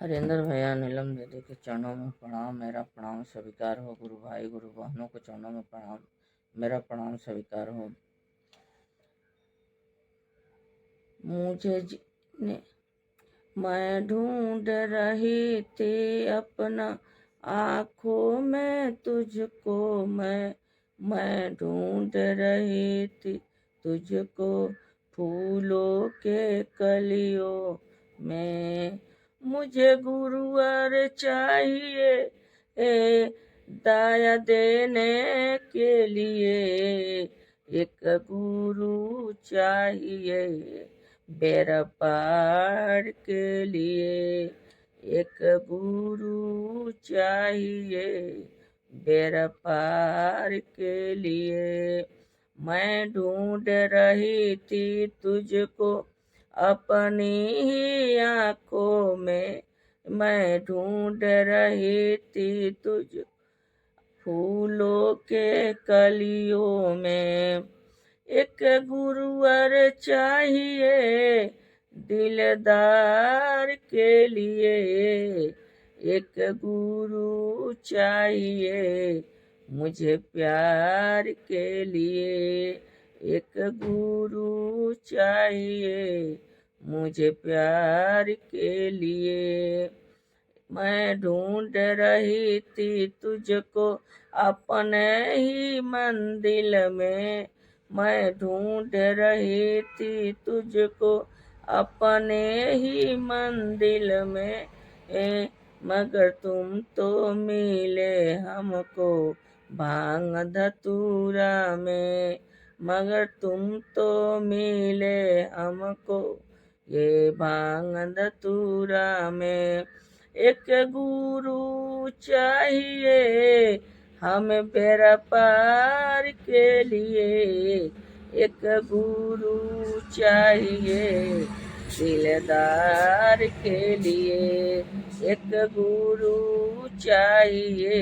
हरिंदर भैया नीलम दीदी के चरणों में प्रणाम। मेरा प्रणाम स्वीकार हो। गुरु भाई गुरु बहनों के चरणों में प्रणाम। मेरा प्रणाम स्वीकार हो। मुझे जीने मैं ढूंढ रही थी अपना आँखों में तुझको। मैं ढूंढ रही थी तुझको फूलों के कलियों में। मुझे गुरुवर चाहिए दाया देने के लिए। एक गुरु चाहिए बेड़ा पार के लिए। एक गुरु चाहिए बेड़ा पार के लिए। मैं ढूंढ रही थी तुझको अपनी ही आँखों में। मैं ढूंढ रही थी तुझ फूलों के कलियों में। एक गुरुवर चाहिए दिलदार के लिए। एक गुरु चाहिए मुझे प्यार के लिए। एक गुरु चाहिए मुझे प्यार के लिए। मैं ढूंढ रही थी तुझको अपने ही मंदिर में। मैं ढूंढ रही थी तुझको अपने ही मंदिर में। मगर तुम तो मिले हमको भांग धतूरा में। मगर तुम तो मिले हमको ये भांग धतूरा में। एक गुरु चाहिए हमें बेड़ा पार के लिए। एक गुरु चाहिए दिलदार के लिए। एक गुरु चाहिए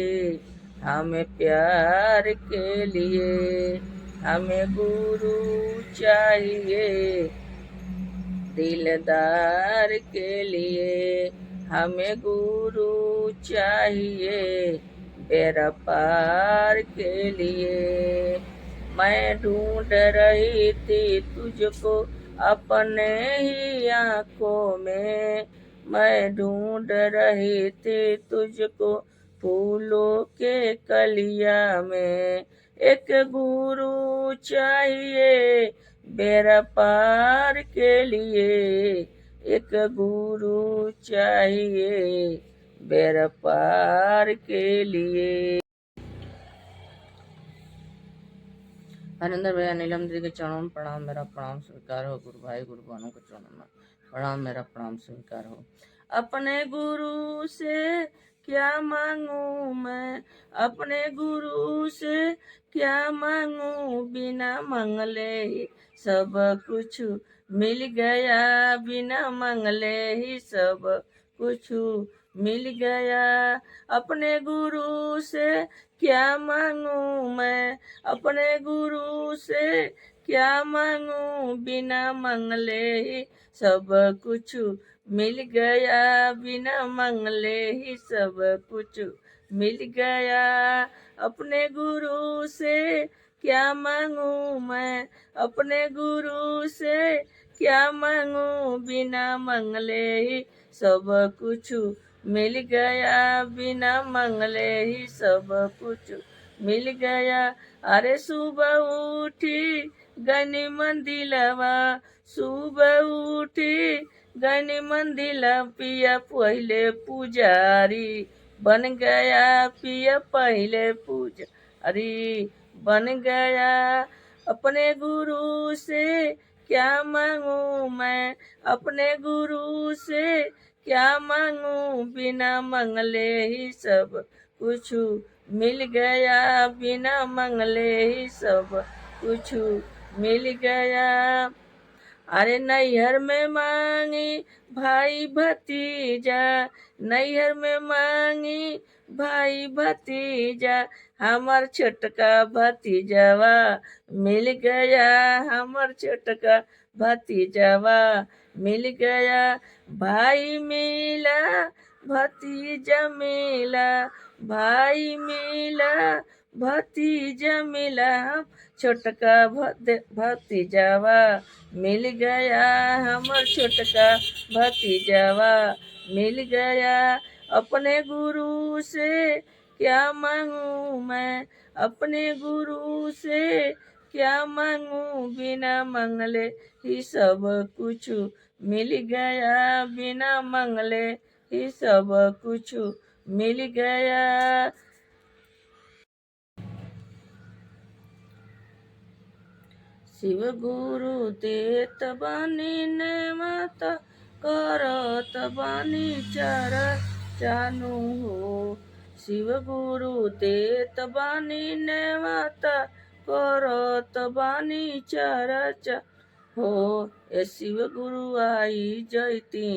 हमें प्यार के लिए। हमें गुरु चाहिए दिलदार के लिए। हमें गुरु चाहिए बेड़ा पार के लिए। मैं ढूंढ रही थी तुझको अपने ही आँखों में। मैं ढूंढ रही थी तुझको फूलों के कलिया में। एक गुरु चाहिए बेड़ा पार के लिए। एक गुरु चाहिए बेड़ा पार के लिए। हरिंदर भैया नीलम दीदी के चरणों में प्रणाम। मेरा प्रणाम स्वीकार हो। गुरु भाई गुरु बहनों के चरणों में प्रणाम। मेरा प्रणाम स्वीकार हो। अपने गुरु से क्या मांगू मैं। अपने गुरु से क्या मांगू बिना मंगले ही सब कुछ मिल गया। बिना मंगले ही सब कुछ मिल गया। अपने गुरु से क्या मांगू मैं। अपने गुरु से क्या मांगू बिना मंगले ही सब कुछ मिल गया। बिना मंगले ही सब कुछ मिल गया। अपने गुरु से क्या मांगू मैं। अपने गुरु से क्या मांगू बिना मंगले ही सब कुछ मिल गया। बिना मंगले ही सब कुछ मिल गया। अरे सुबह उठी गनी मंदिलवा। सुबह उठी गनी मंदिला पिया पहले पुजारी बन गया। पिया पहले पुजारी बन गया। अपने गुरु से क्या मांगू मैं। अपने गुरु से क्या मांगू बिना मंगले ही सब कुछ मिल गया। बिना मंगले ही सब कुछ मिल गया। अरे नैहर में मांगी भाई भतीजा। नैहर में मांगी भाई भतीजा। हमार छोटका भतीजवा मिल गया। हमार छोटका भतीजवा मिल गया भाई मिला भतीजा मिला, भाई मिला भतीजा मिला, छोटका भतीजावा मिल गया, हमर छोटका भतीजावा मिल गया। अपने गुरु से क्या मांगू मैं, अपने गुरु से क्या मांगू, बिना मंगले ही सब कुछ मिल गया, बिना मंगले ही सब कुछ मिल गया। शिव गुरु देत बानी ने माता, करत बानी चानु हो। शिव गुरु देत बानी ने माता, करत बानी चर्चा हो। ए शिव गुरु आई जैती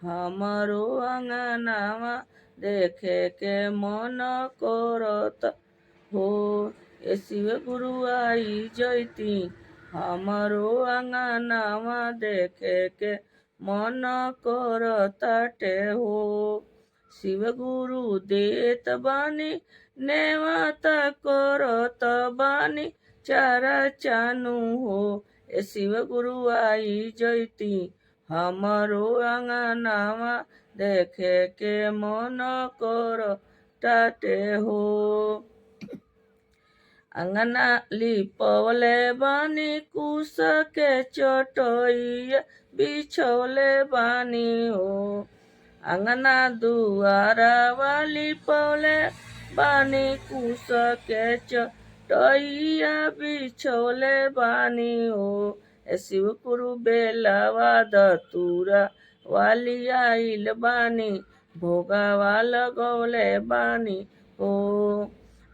हमारो अंगनावा, देखे के मन करत हो। ए शिव गुरु आई जैती हमारो अंगनावा, देखे के मन करताटे हो। शिव गुरु देत बानी नेवाता, करत बानी चानु हो। ए शिव गुरु आई जैती हमारो अंगनावा, देखे के मन करताटे हो। अंगना लिपवले बानी कुश के चटैया बिछौले बानी हो। अंगना दुआरा वाली पौले बानी कुश के चटैया बिछौले बानी हो। ए शिव गुरु बेलावा दतूरा वाली आइल बानी, भोगावा लगौले बानी हो।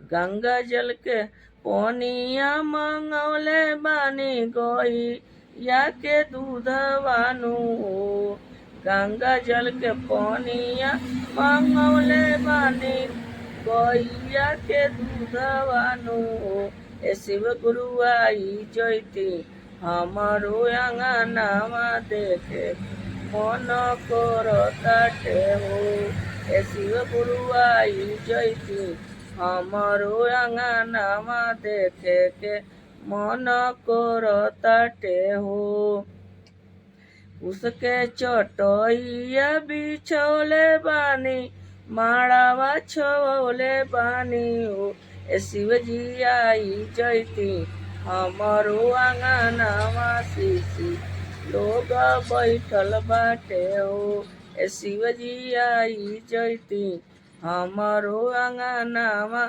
गंगा जल के पनिया मंगौले बानी, गैया के दूधवानु हो। गंगा जल के पनिया मंगौले बानी, गैया के दूधवानु हो। ए शिव गुरु आई जैती हमारो अंगनावा, देखे मन करताटे हो। ए शिव गुरु आई जैती हमारो अंगनावा, देखे के मन करताटे हो। उसके चटैया बिछौले बानी, माड़ावा छवले बानी हो। ए शिवजी आई जैती हमारो अंगनावा, सीसी लोग बैठल बाटे हो। ए शिवजी आई जैती हमारो अंगनावा,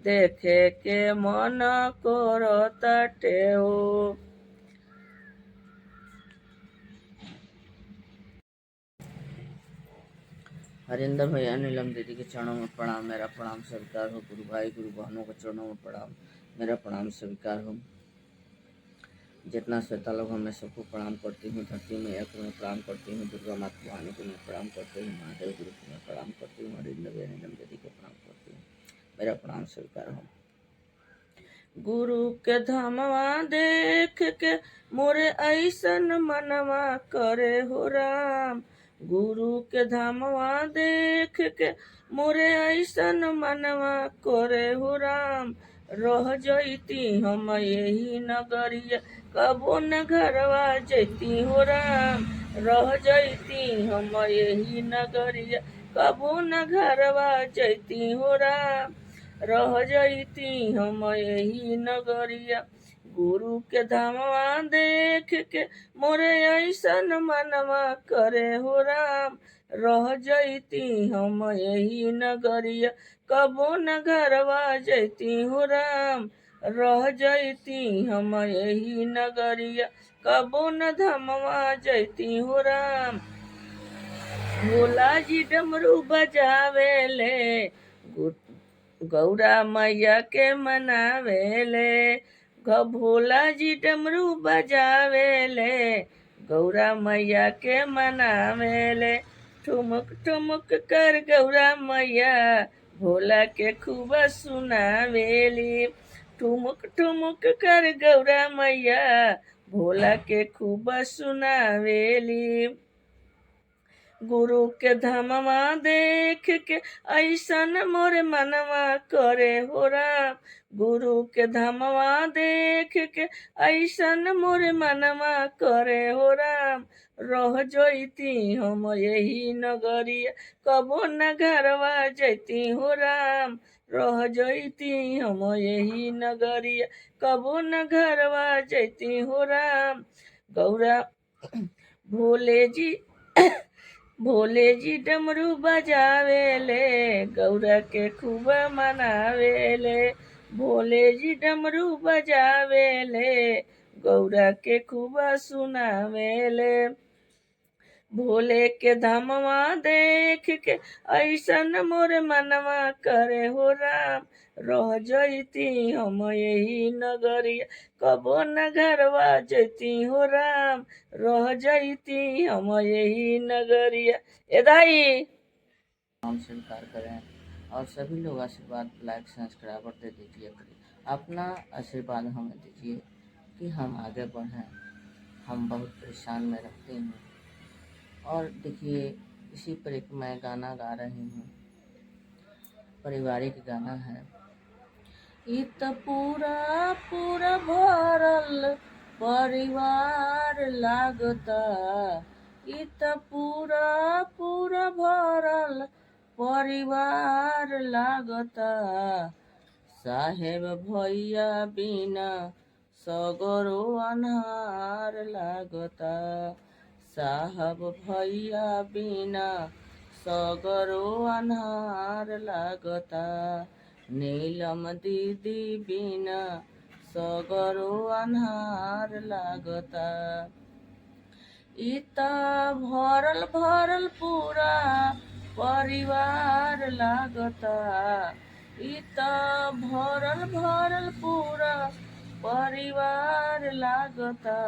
देखे के मन करताटे हो। हरिंदर भैया नीलम दीदी के चरणों में प्रणाम, मेरा प्रणाम स्वीकार हो। गुरु भाई गुरु बहनों के चरणों में प्रणाम, मेरा प्रणाम स्वीकार हो। जितना श्वेता लोग मैं सबको प्रणाम करती हूँ। धरती मैया को मैं प्रणाम करती हूँ, दुर्गा माता भवानी को मैं प्रणाम करती हूँ, महादेव गुरु को मैं प्रणाम करती हूँ, हरिंदर भैया नीलम दीदी को प्रणाम करती हूँ, मेरा प्रणाम स्वीकार हो। गुरु के धामवा देख के मोरे ऐसन मनवा करे हो राम, गुरु के धामवा देख के मोरे ऐसन मनवा करे हो राम। रह जैती हम यही नगरिया, कबो न घरवा जैती हो राम। रह जैती हम यही नगरिया, कबो न घरवा जैती हो राम। रह जैती हम यही नगरिया, गुरु के धामवा देख के मोरे ऐसन मनवा करे हो राम। रह जैती हम यही नगरिया, कबो न घरवा जैती हो राम। रह जैती हम यही नगरिया, कबो न धमवा जैती हो राम। भोला जी डमरू बजावेले, गौरा मैया के मनावेले। भोला जी डमरू बजावेले, गौरा मैया के मनावेले। ठुमुक ठुमुक कर गौरा मैया, भोला के खूब सुनावेली। ठुमुक ठुमुक कर गौरा मैया, भोला के खूब सुनावेली। गुरु के धमवा देख के ऐसन मोरे मनवा करे हो राम। गुरु के धमवा देख के ऐसन मोरे मनवा करे हो राम। रह जैती हम यही नगरिया कबो न घरवा जैती हो राम। रह जैती हम यही नगरिया कबो न घरवा जैती हो राम। गौरा भोले जी भोले जी डमरू बजावेले, गौरा के खूब मनावेले। भोले जी डमरू बजावेले, गौरा के खूब सुनावेले। भोले के धमवा देख के ऐसन मोर मनवा करे हो राम। रह जैती हम यही नगरिया कबो न घरवा जैती हो राम। रह जैती हम यही नगरिया। ए दाई हम स्वीकार करें और सभी लोग आशीर्वाद लाइक सब्सक्राइबर दे दीजिए करिए। अपना आशीर्वाद हमें दीजिए कि हम आगे बढ़ें। हम बहुत परेशान में रहते हैं। और देखिए इसी पर एक मैं गाना गा रही हूँ, पारिवारिक गाना है। इत पूरा पूरा भरल परिवार लागता, इत पूरा पूरा भरल परिवार लागता। साहेब भैया बिना सगरो अन्हार लागता। साहब भैया बिना सगरो अन्हार लागता। नीलम दीदी बिना सगरो अन्हार लागता। इता भरल भरल पूरा परिवार लागता। इता भरल भरल पूरा परिवार लागता।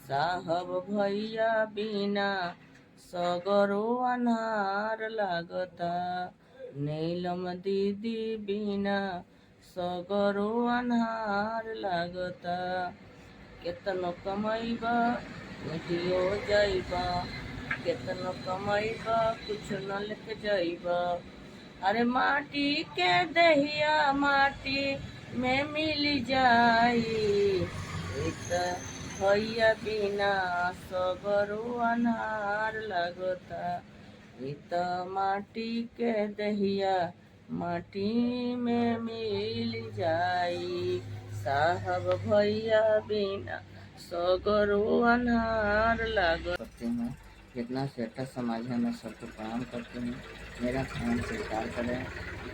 साहब भैया बिना सगरो अन्हार लागता। नीलम दीदी बिना सगरो अन्हार लागता। केतनो कमैबा मिटियो जाइबा, केतनो कमैबा कुछ न लेके जाइबा। अरे माटी के दहिया माटी में मिल जाई। भैया बिना सगरो अन्हार लगता। इत माटी के दहिया माटी में मिल जाई। साहब भैया बिना सगरो अन्हार लागत। करते हैं जितना से अच्छा समाज है मैं सबको प्रणाम करती हूँ। मेरा प्रणाम स्वीकार करें।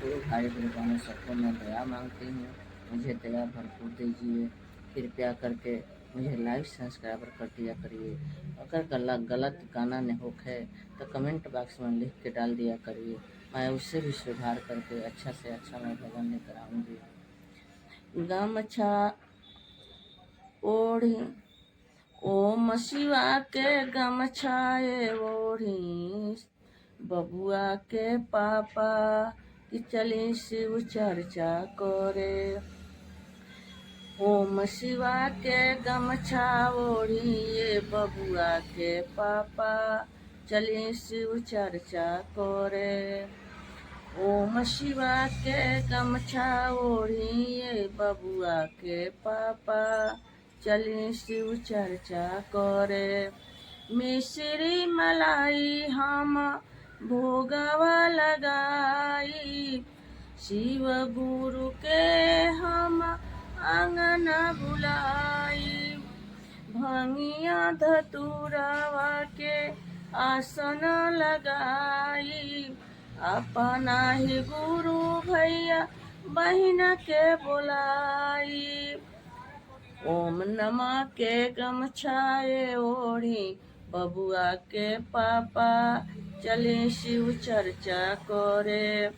गुरु भाई गुरु सबको मैं दया मांगती हूँ। मुझे दया भरपूर दीजिए। कृपया करके मुझे लाइक सब्सक्राइबर कर दिया करिए। अगर गलत गाना न होखे तो कमेंट बॉक्स में लिख के डाल दिया करिए। मैं उससे भी सुधार करके अच्छा से अच्छा मैं भजन लेकर आऊँगी। गमछा ओढ़ी ओम शिवा के गमछाए ओढ़ी, बबुआ के पापा कि चली शिव चर्चा करे। ओम शिवा के गमछा ओढ़ी ये बबुआ के पापा चली शिव चर्चा करे। ओम शिवा के गमछा ओढ़ी ये बबुआ के पापा चली शिव चर्चा करे। मिश्री मलाई हम भोगवा लगाई, शिव गुरु के हम आंगना बुलाई। भंगिया धतुरवा के आसन लगाई, अपना ही गुरु भैया बहिन के बोलाई। ओम नमः के गमछाए ओढ़ी बबुआ के पापा चले शिव चर्चा करे।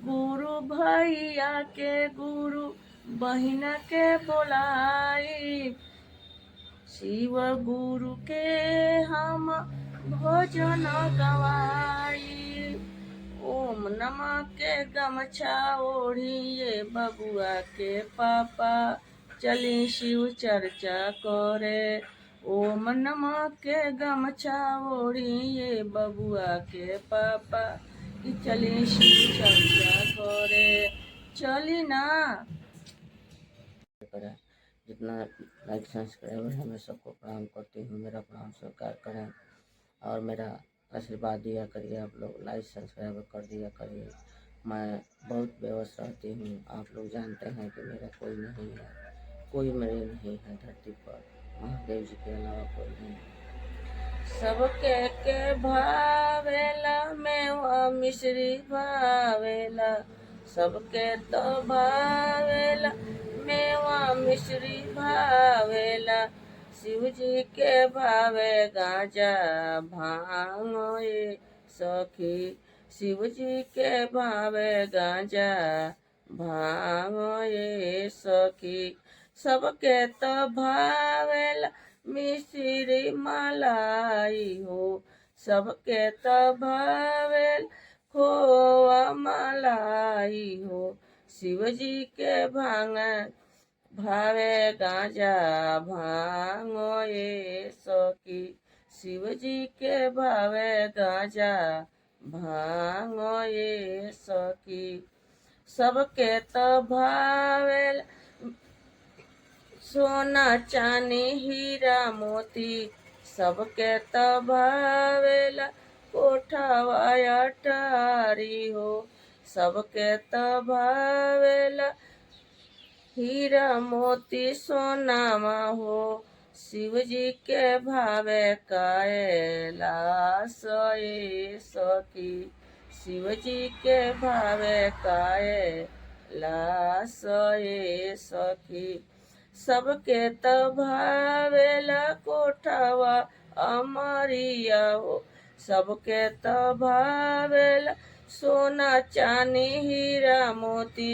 गुरु भैया के गुरु बहिन के बोलाई, शिव गुरु के हम भोजन गवाई। ओम नमः के गमछा ओढ़ी ये बबुआ के पापा चली शिव चर्चा करे। ओ मनमा के गमछा ओढ़ी ये बबुआ के पापा कि चली शिव चर्चा करे। चली ना करें। जितना लाइक सब्सक्राइबर है मैं सबको प्रणाम करती हूँ, मेरा प्रणाम स्वीकार करें और मेरा आशीर्वाद दिया करिए। आप लोग लाइक सब्सक्राइब कर दिया करिए। मैं बहुत बेबस रहती हूँ, आप लोग जानते हैं कि मेरा कोई नहीं है, कोई मेरे नहीं है धरती पर, महादेव जी के अलावा कोई नहीं है। सबके के भावेला मेवा मिश्री भावेला, सबके तो भावेला मेवा मिश्री भावेला। शिव जी के भावे गांजा भांग ये सखी, शिव जी के भावे गांजा भांग ये सखी। सबके तो भावेला मिश्री मलाई हो, सबके तो भावेल खोआ मलाई हो। शिव जी के भावे गांजा भांग ये सखी, शिव जी के भावे गांजा भांग ये सखी। सबके तो भावेल सोना चांदी हीरा मोती, सबके तो भावेला कोठावा अटारी हो, सबके तो भावेला हीरा मोती सोनामा हो। शिव जी के भावे कैलाश ये सखी, शिव जी के भावे कैलाश ये सखी। सबके तो भावेला कोठावा अमरिया हो, सबके तो भावेला सोना चांदी हीरा मोती।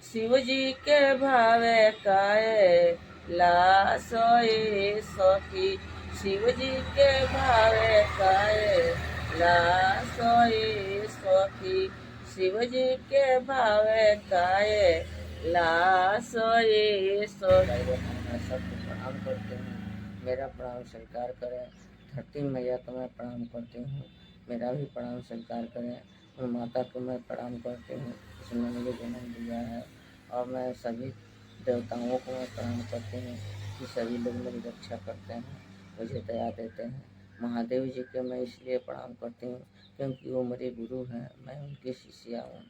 शिव जी के भावे कैलाश ये सखी, शिव जी के भावे कैलाश ये सखी, शिव जी के भावे कैलाश ये सखी। मैं सबको प्रणाम करती हूँ, मेरा प्रणाम स्वीकार करें। धरती मैया को मैं प्रणाम करती हूँ, मेरा भी प्रणाम स्वीकार करें। और माता को मैं प्रणाम करती हूँ, जिसने मुझे जन्म दिया है। और मैं सभी देवताओं को मैं प्रणाम करती हूँ कि सभी लोग मेरी रक्षा करते हैं, मुझे दया देते हैं। महादेव जी के मैं इसलिए प्रणाम करती हूँ क्योंकि वो मेरे गुरु हैं, मैं उनकी शिष्या हूँ।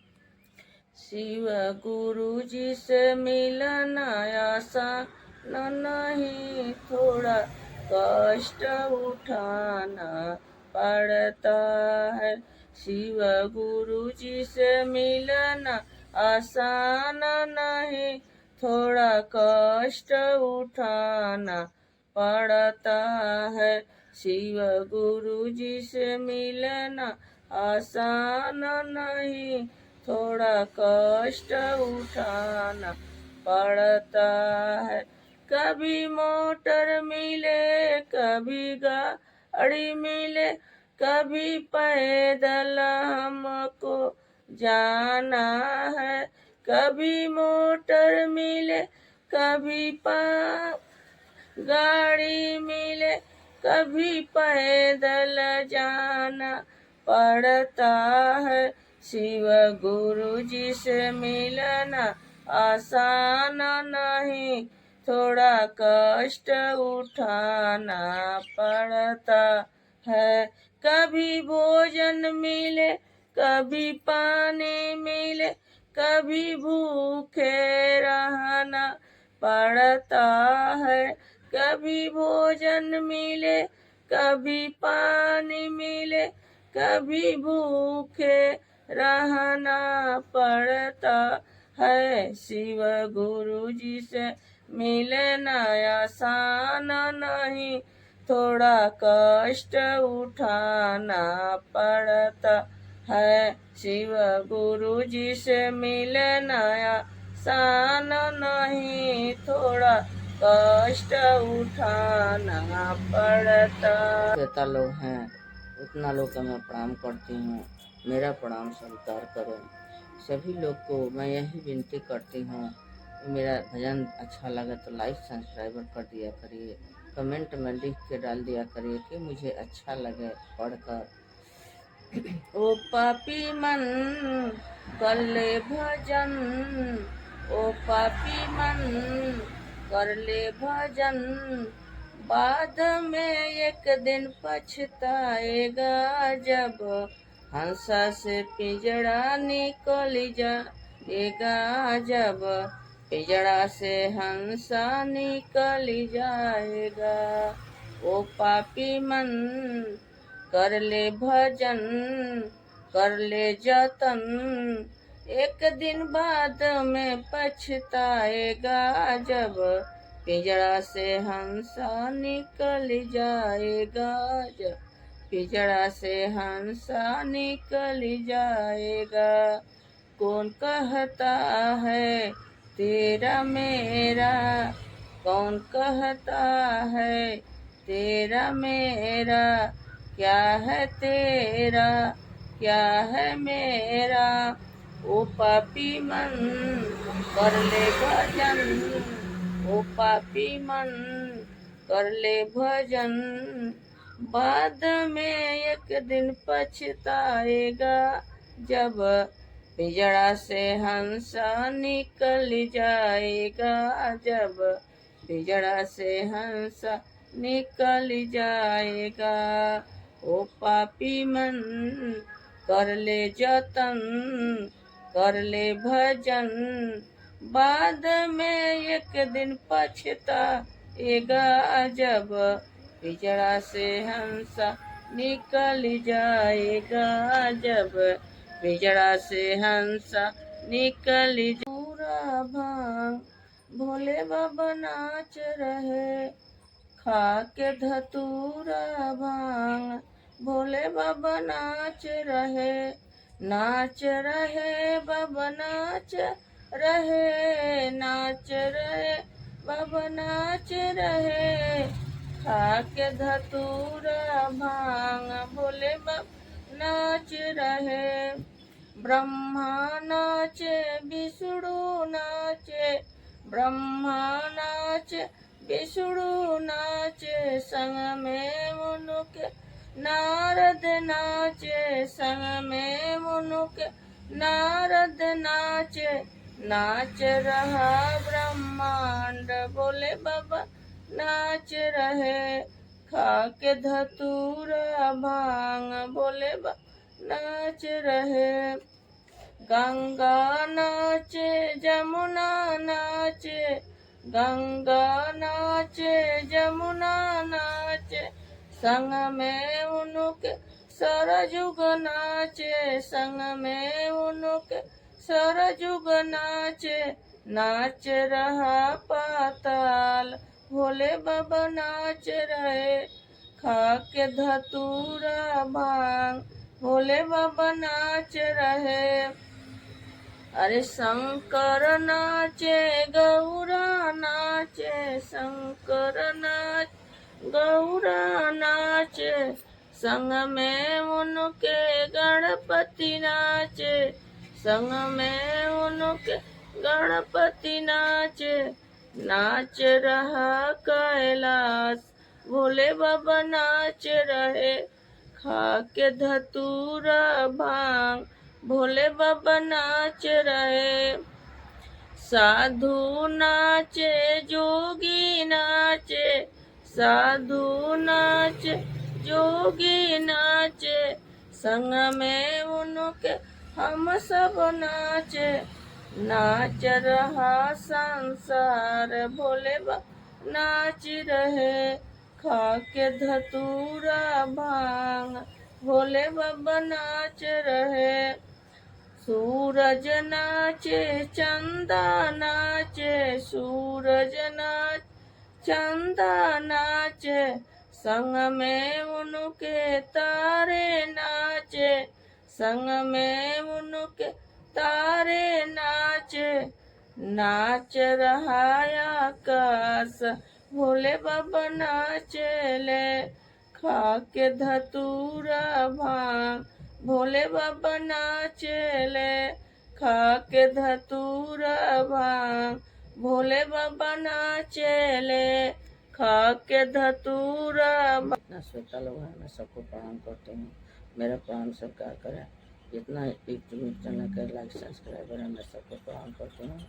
शिव गुरु जी से मिलना आसान नहीं, थोड़ा कष्ट उठाना पड़ता है। शिव गुरु जी से मिलना आसान नहीं, थोड़ा कष्ट उठाना पड़ता है। शिव गुरु जी से मिलना आसान नहीं, थोड़ा कष्ट उठाना पड़ता है। कभी मोटर मिले, कभी गाड़ी मिले, कभी पैदल हमको जाना है। कभी मोटर मिले, कभी गाड़ी मिले, कभी पैदल जाना पड़ता है। शिव गुरु जी से मिलना आसान नहीं, थोड़ा कष्ट उठाना पड़ता है। कभी भोजन मिले, कभी पानी मिले, कभी भूखे रहना पड़ता है। कभी भोजन मिले, कभी पानी मिले, कभी भूखे रहना पड़ता है। शिव गुरु जी से मिलना आसान नहीं, थोड़ा कष्ट उठाना पड़ता है। शिव गुरु जी से मिलना आसान नहीं, थोड़ा कष्ट उठाना पड़ता। जितना लोग हैं उतना लोग का मैं प्रणाम करती हूँ, मेरा प्रणाम स्वीकार करें। सभी लोग को मैं यही विनती करती हूँ मेरा भजन अच्छा लगा तो लाइक सब्सक्राइबर कर दिया करिए, कमेंट में लिख के डाल दिया करिए कि मुझे अच्छा लगे पढ़कर। ओ पापी मन कर ले भजन, ओ पापी मन कर ले भजन, बाद में एक दिन पछताएगा जब हंसा से पिंजड़ा निकल जाएगा, जब पिंजड़ा से हंसा निकल जाएगा। ओ पापी मन कर ले भजन, कर ले जतन, एक दिन बाद में पछताएगा जब पिंजड़ा से हंसा निकल जाएगा, जब पिंजड़ा से हंसा निकल जाएगा। कौन कहता है तेरा मेरा, कौन कहता है तेरा मेरा, क्या है तेरा क्या है मेरा। ओ पापी मन कर ले भजन, ओ पापी मन कर ले भजन, बाद में एक दिन पछताएगा जब पिंजड़ा से हंसा निकल जाएगा, जब पिंजड़ा से हंसा निकल जाएगा। ओ पापी मन कर ले जतन, कर ले भजन, बाद में एक दिन पछताएगा जब पिंजड़ा से हंसा निकल जाएगा, जब पिंजड़ा से हंसा निकल पूरा भांग भोले बाबा नाच रहे, खा के धतूरा भांग भोले बाबा नाच रहे, नाच रहे बाबा नाच रहे, नाच रहे बाबा नाच रहे, खा के धतूरा भांग भोले बाबा नाच रहे। ब्रह्मा नाचे विष्णु नाचे, ब्रह्मा नाचे विष्णु नाचे, संग में मुनुके नारद नाचे, संग में मुनुके नारद नाचे, नाच रहा ब्रह्मांड भोले बाबा नाच रहे, खा के धतूरा भांग भोले बाबा नाच रहे। गंगा नाचे जमुना नाचे, गंगा नाचे जमुना नाचे, संग में उनके सरजुग नाचे, संग में उनके सरजुग नाचे, नाच रहा पाताल भोले बाबा नाच रहे, खा के धतूरा भांग भोले बाबा नाच रहे। अरे शंकर नाचे गौरा नाचे, शंकर नाच गौरा नाचे, संग में उनके गणपति नाचे, संग में उनके गणपति नाचे, नाच रहा कैलाश भोले बाबा नाच रहे, खा के धतूरा भांग भोले बाबा नाच रहे। साधु नाचे जोगी नाचे, साधु नाचे जोगी नाचे, संग में उनके हम सब नाचे, नाच रहा संसार भोले बाबा नाच रहे, खा के धतूरा भांग भोले बाबा नाच रहे। सूरज नाचे चंदा नाचे, सूरज नाच चंदा नाचे, संग में उनके तारे नाचे, संग में उनके तारे नाचे, नाच रहा आकाश भोले बाबा नाचले, खा के धतूरा भांग भोले बाबा नाचले, खा के धतूरा भांग भोले बाबा नाचेले खा के धतूरा। इतना श्रोता लोग हैं, मैं सबको प्रणाम करती हूँ। मेरा प्रणाम स्वीकार करें। जितना यूट्यूब चैनल का लाइक सब्सक्राइबर है, मैं सबको प्रणाम करती हूँ।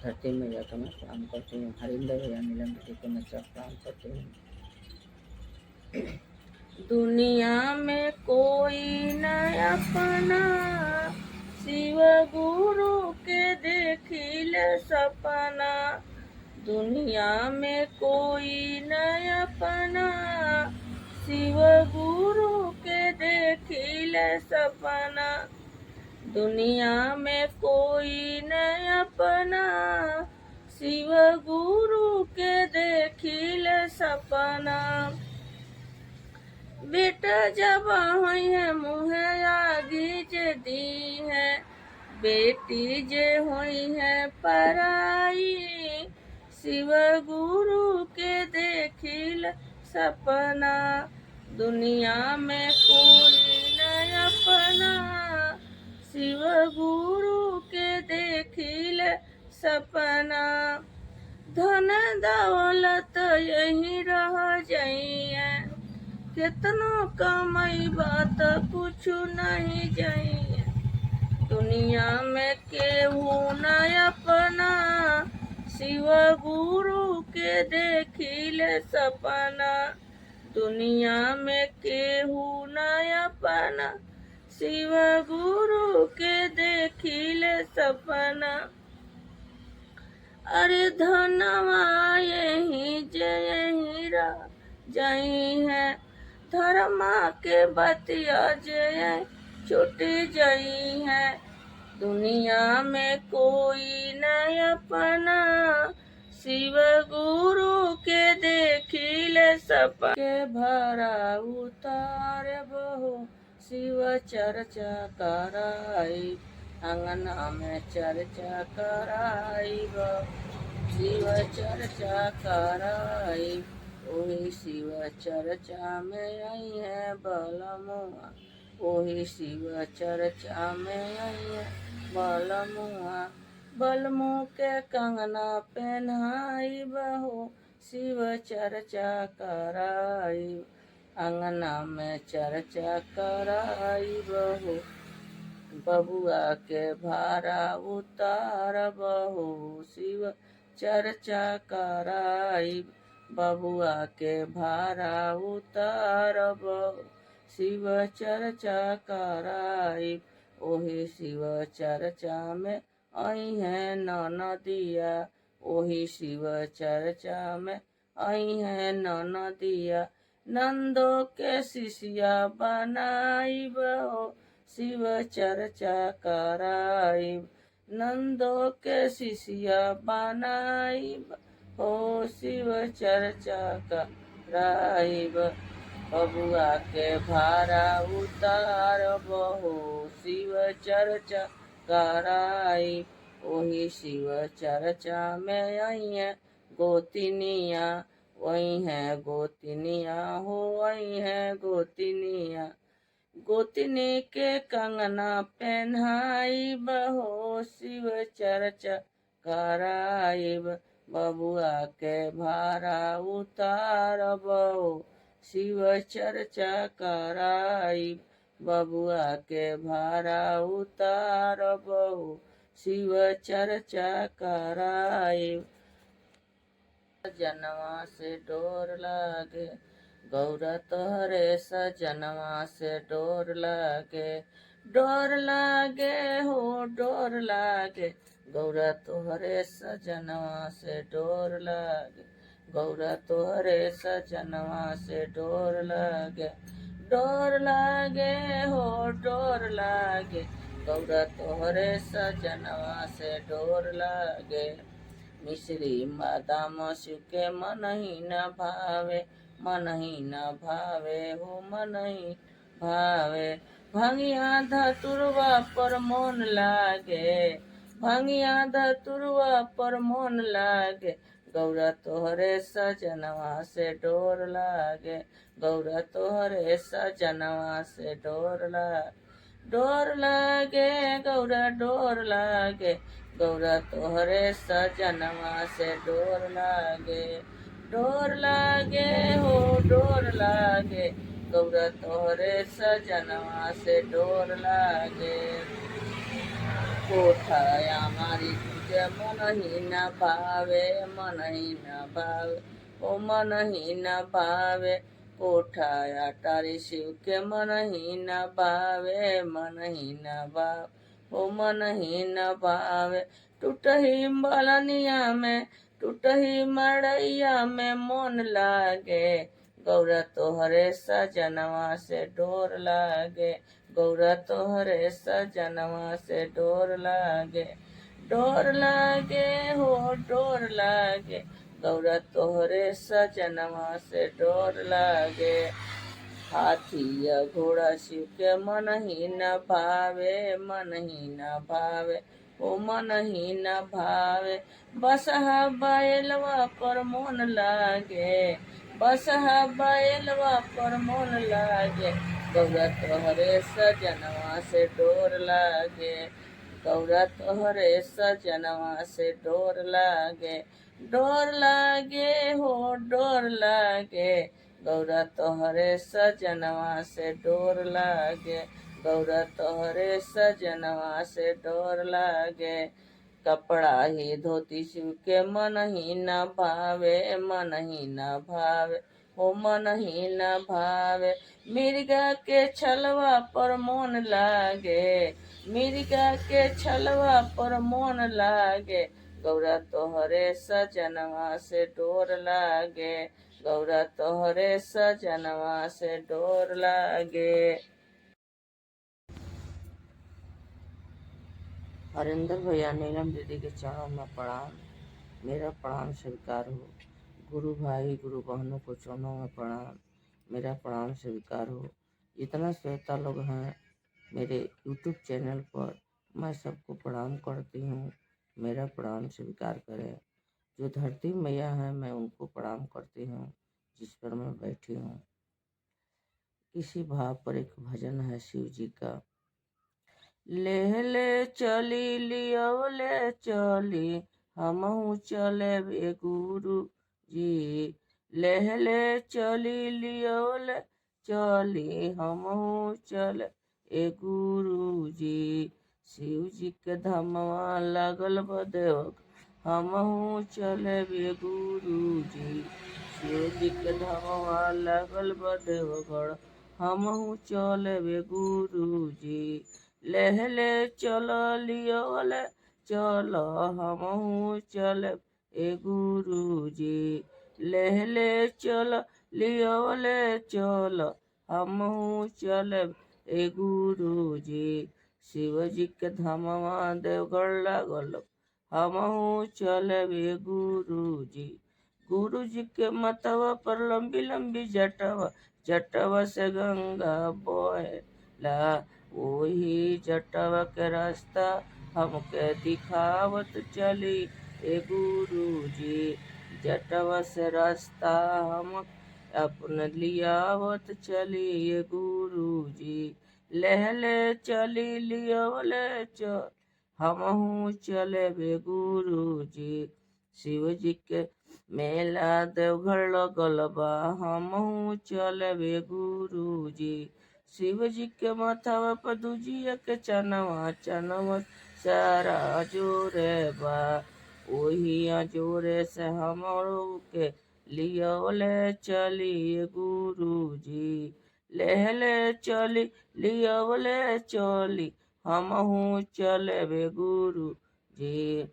धरती में जाकर मैं प्रणाम करती हूँ। हरिंदर भैया नीलम दीदी को मैं सब प्रणाम करती हूँ। दुनिया में कोई न अपना, शिव गुरु के देखिल सपना। दुनिया में कोई न अपना, शिव गुरु के देखिल सपना। दुनिया में कोई न अपना, शिव गुरु के देखिल सपना। बेटा जब हुई है मुहे आगी जे दी है, बेटी जे हुई है पराई। शिव गुरु के देखिल सपना। दुनिया में कोई न अपना, शिव गुरु के देखिल सपना। धन दौलत यही रह जाइए, कितनो कमाई बात कुछ नहीं जाइए। दुनिया में केहू न अपना, शिव गुरु के देखिल सपना। दुनिया में केहू न अपना, शिव गुरु के देखिल सपना। अरे धनवा यही जे यही रह जाई है, धर्मा के बतिया जे छुटी जाई है। दुनिया में कोई न अपना, शिव गुरु के देखिल सपना। के भरा उतार बहु शिव चर्चा कराई, अंगना में चर्चा कराई शिव चर्चा कराई। वही शिव चर्चा में आई है बलमुआ, वही शिव चर्चा में आई है बलमुआ। बलमु के कंगना पहनाई बहो, शिव चर्चा कराई, अंगना में चर्चा कराई बहो। बबुआ के भारा उतार बहो, शिव चर्चा कराई। बबुआ के भारा उतार बहो, शिव चर्चा कराई। ओही शिव चर्चा में आई है ननदिया, ओही शिव चर्चा में आई है ननदिया। नंदो के शिष्या बनाई बहो, शिव चर्चा कराई। नंदो के शिष्या बनाई हो, शिव चर्चा कराई। बबुआ के भारा उतार बहो, शिव चर्चा कराई। वही शिव चर्चा में आई है गोतिनिया, वही है गोतिनिया हो, वही है गोतिनिया। गोतिनी के कंगना पहनाई बहो, शिव चर्चा कराई। बबुआ के भारा उतार बहो, शिव चर्चा कराई। बबुआ के भारा उतार बहो, शिव चर्चा कराई। जनवा से डोर लागे गौरा तोहरे सजनवा से डोर लागे। डोर लागे हो डोर लागे, गौरा तोहरे सजनवा से डोर लागे। गौरा तोहरे सजनवा से डोर लागे। डोर लागे हो डोर लागे, गौरा तोहरे सजनवा से डोर लागे। मिश्री बादाम सुके मन ही न भावे, मन ही न भावे हो मन ही भावे। भंगिया धतुरवा पर मोन लागे, भंगिया धतुरवा पर मोन लागे। गौरा तोहरे सजनवा से डोर लागे, गौरा तोहरे सजनवा से डोर लागे। डोर लागे गौरा डोर लागे, गौरा तोहरे सजनवा से डोर लागे, डोर लागे हो डोर लागे, गौरा तोहरे सजनवा से डोर लागे। कोठाया मारी तुझे मन ही न भावे, मन ही न भावे, ओ मन ही न भावे, कोठाया तारी शिव के मन ही न भावे, मन ही न भावे, ओ मन ही न भावे। टूटही बलनिया में, टूटही मड़ैया में मन लागे, गौरा तोहरे सजनवा से डोर लागे, गौरा तोहरे सजनवा से डोर लागे, डोर लागे हो डोर लागे, गौरा तोहरे सजनवा से डोर लागे। हाथी या घोड़ा शिव के मन ही न भावे, मन ही न भावे, ओ मन ही न भावे, बसहा बैलवा पर मन लागे, बसहा बैलवा पर मन लागे, गौरा तोहरे सजनवा से डोर लागे, गौरा तोहरे सजनवा से डोर लागे, डोर लागे हो डोर लागे, गौरा तोहरे सजनवा से डोर लागे, गौरा तोहरे सजनवा से डोर लागे। कपड़ा ही धोती शिव के मन ही न भावे, मन ही न भावे, ओ मन ही न भावे, मिर्गा के छलवा पर मन लागे, मिर्गा के छलवा पर मन लागे, गौरा तोहरे सजनवा से डोर लागे, गौरा तोहरे सजनवा से डोर लागे। हरिंदर भैया नीलम दीदी के चरणों में प्रणाम, मेरा प्रणाम स्वीकार हो। गुरु भाई गुरु बहनों को चरणों में प्रणाम, मेरा प्रणाम स्वीकार हो। जितना श्रोता लोग हैं मेरे YouTube चैनल पर, मैं सबको प्रणाम करती हूँ, मेरा प्रणाम स्वीकार करें। जो धरती मैया हैं मैं उनको प्रणाम करती हूँ जिस पर मैं बैठी हूँ। किसी भाव पर एक भजन है शिव जी का। ले चली लियो ले चली, हमहू चले बे गुरु जी, ले चली लियो ले चली, हमहू चले ए गुरु जी। शिव जी के धमवा लागल बदेव, हमहू चले बे गुरु जी, शिव जी के धमवा लागल बदेवगढ़, हमहू चले बे गुरु जी। ले चलो लियो ले चलो, हमहू चले ए गुरु जी, ले चलो लियो ले चलो, हमहू चले ए गुरु जी। शिव जी के धमवा देवगढ़ लागल, हमहू चले ए गुरु जी। गुरु जी के मतवा पर लंबी लंबी जटवा, जटवा से गंगा बोला, वही जटवा के रास्ता हमके दिखावत चली ए गुरु जी। जटवा से रास्ता हम अपन लियावत चली ए गुरु जी। ले चली लियो ले चल, हमहू चले बे गुरु जी। शिव जी के मेला देवघर लगल बा, हमहू चले बे गुरु जी। शिव जी के माथावा पर दूजिया के चनवा, चनवा सारा जोरे बा, वही जोरे से हमरो के लियो ले चली गुरु जी। ले चली लियो ले चली, हमहू चले बे गुरु जी।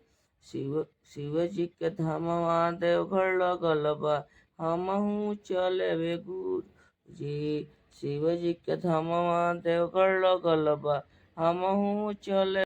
शिव जी के धमवा देवघर लगल बा, हमहू चले बे गुरु जी। शिव जी के धमवा देवघर लगल बा, हमहू चले